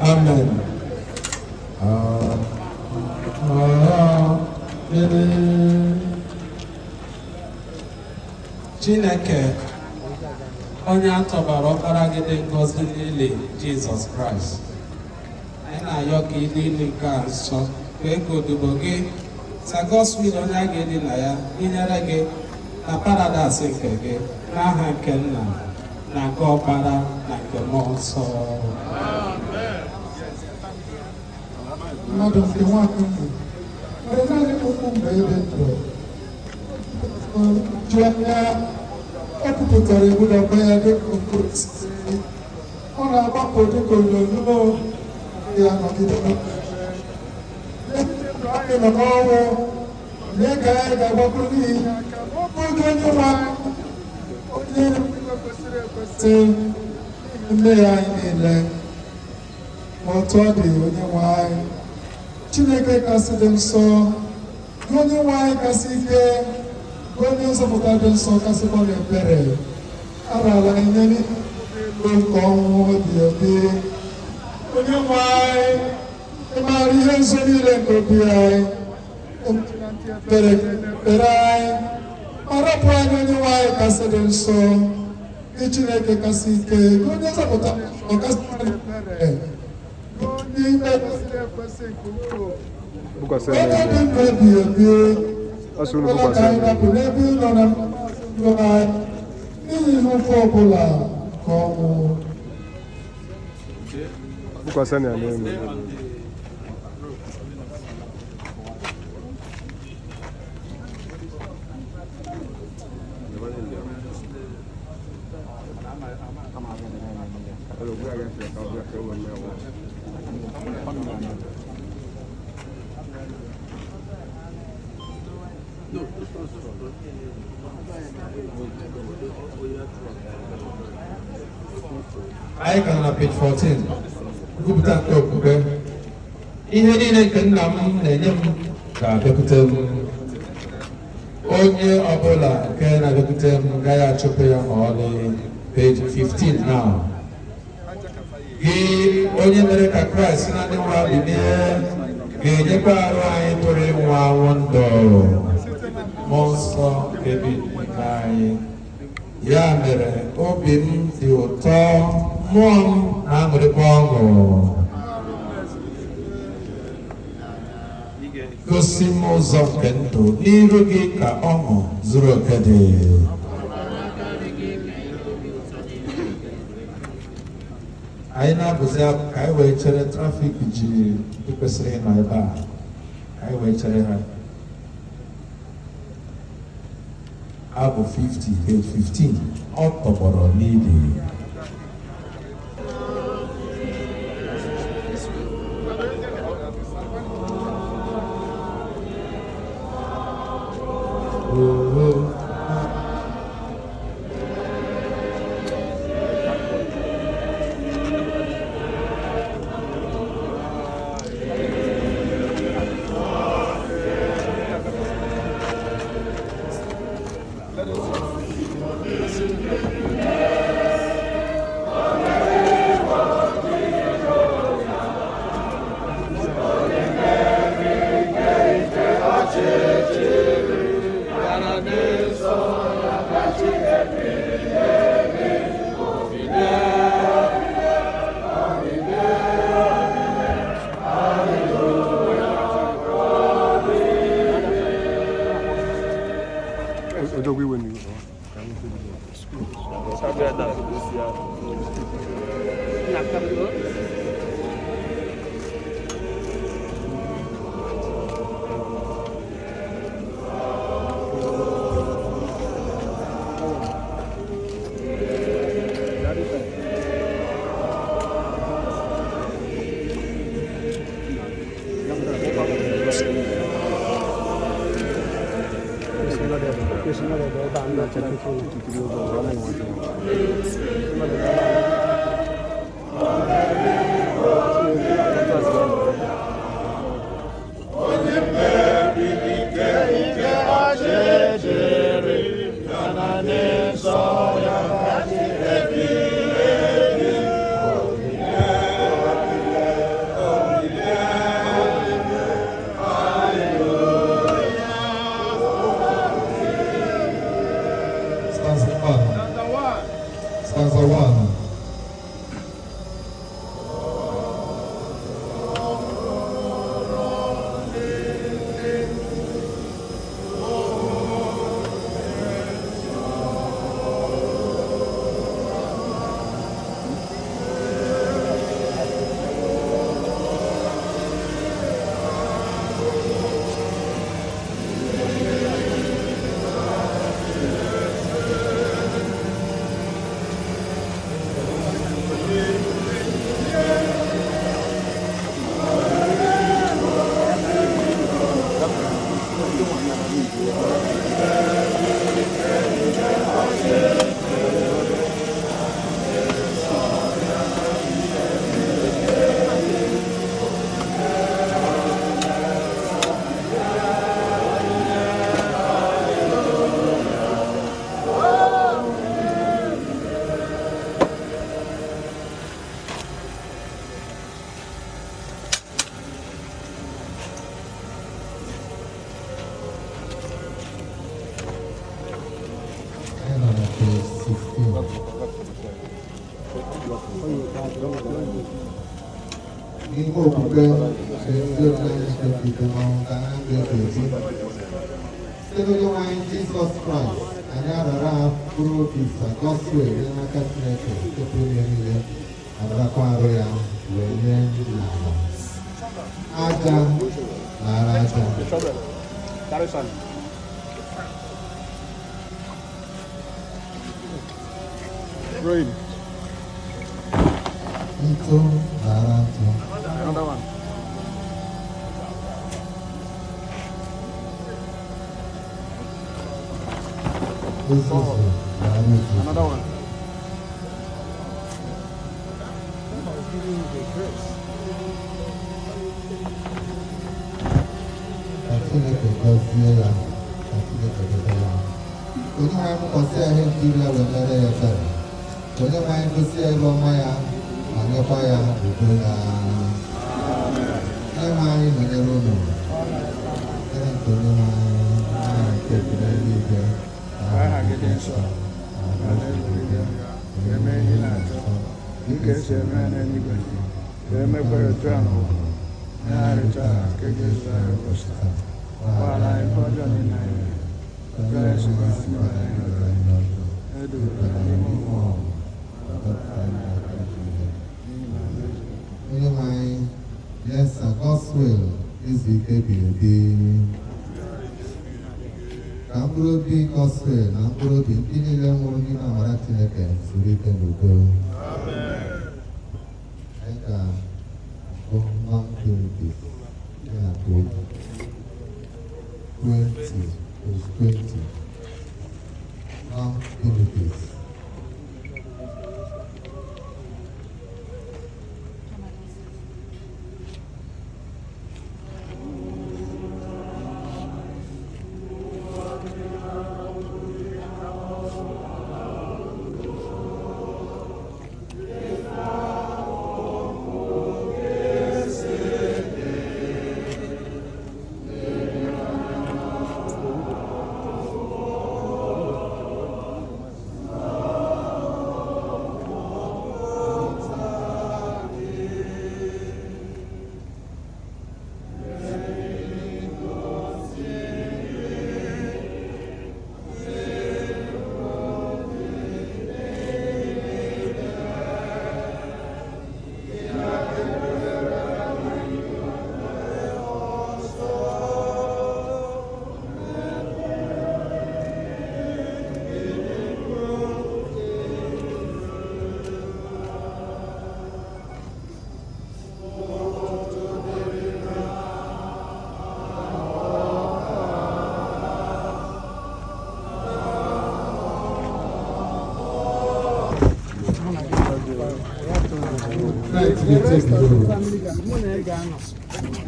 Amen. Chineke onye atọbara ọkpara gị dị ngọzi n'ili Jizọs Kraịst, anyị na-ayọ ka ịdị ilu nke a nsọ kwee ka odibo gị sagoswil onye a ga-edi na ya inyere gị na paradaịs nke gị n'aha nke Nna na nke Ọkpara na nke Mmụọ Nsọ. mmadụ nke nwanyị mbụ nwere naanị ụkwụ mgbe ebe ndụ jụọ ya ọ pụpụtara ebudakwa ya dịka ọ na-agbapụ dịka onyonyo ya nọgide nọ n'ọnwụ lee ka ya ga-agbapụ n'ihi oge onye nwa onye kwesịrị ekwesị mme ya anyị niile ma otu ọ dị onye nwe anyị Chineke kasị dị nsọ gị onye nwe anyị kasị ike gị onye nzọpụta dị nsọ kasịkwa n'ebere arala ihe n'elu nke ọnwụ dị ebi onye nwe anyị ịmara ihe nso niile nke obi anyị ekpere anyị ma rapụ anyị onye nwe anyị kasị dị nsọ gị Chineke kasị ike gị onye nzọpụta ọ kasịkwa n'ebere n'ime kwesịrị ekwesị nke ukwuu onye dị ndụ ebighị ebi ọbụla ka anyị rapụ n'ebe ị nọ na ndụ anyị n'ihi ihe ụfụ ọbụla nke ọnwụ. Anyị gara na page 14 gụpụta nke okpukpe ihe niile nke nna m na-enye m ga-abịakwute m onye ọbụla nke na-abịakwute m gaghị achụpụ ya ma ọlị. Page 15 now. Gị onye mere ka Kraịst na ndị nwa bilie ga-enyekwa arụ anyị pụrụ ịnwụ anwụ ndụ mmụọ nsọ ebi n'ime anyị. Ya mere obi m dị ụtọ mmụọ m na-aṅụrịkwa ọṅụ. Gosi m ụzọ nke ndụ n'iru gị ka ọṅụ zuru oke dị. Anyị na-abụzi abụ ka anyị wee chere trafik ji kwesịrị ịnọ ebe a ka anyị wee chere ha. Abụ 50 page 15 ọ tọgbọrọ n'ili. 16. N'ime okwukwe ndị omenala Chineke n'ọnwụ ka ha ga-eji site n'onye nwe anyị Jizọs Kraịst anyị arara mkpụrụ obi sa gọsụel dị n'aka Chineke nke pụrụ ihe niile abarakwa arụ ya wee nye n'ala aja nara aja ntụ nara ntụ. Another one. Another one. Chineke gọzie ya ka Chineke gozie ya. Onye nwe anyị mụkọsị ya ihe nkiri ya wee mere ya ebere. Onye nwe anyị gosi ya ebe ọma ya ma nyekwa ya udo ya. Onye nwe anyị nọnyere unu. Ekele nke onye nwe anyị aha nke ekele eluigwe na aha nke nsọ na aha nke eluigwe na-eme ihe na-atọ dịka esi eme n'eluigwe ga-emekwa etu a n'ụwa na-arịcha nke ga-eso anyị ụbọchị taa. Gbaghara anyị ihe ọjọọ niile anyị mere ka anyị si gba anyị gbara anyị ọrịa anyị ọjọọ edubara anyị n'ime ọnwụ onye nwe anyị yesa gospel izu ike biri ebi ka mkpụrụ obi gospel na mkpụrụ obi ndị niile nwụrụ n'ime amara Chineke zuru ike n'udo. Anyị ga-agụ non-purities ya na 20 non-purities.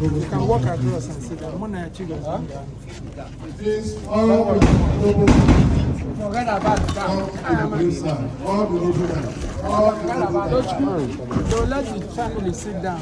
You can walk across and sit down. Forget about that. So let the family sit down.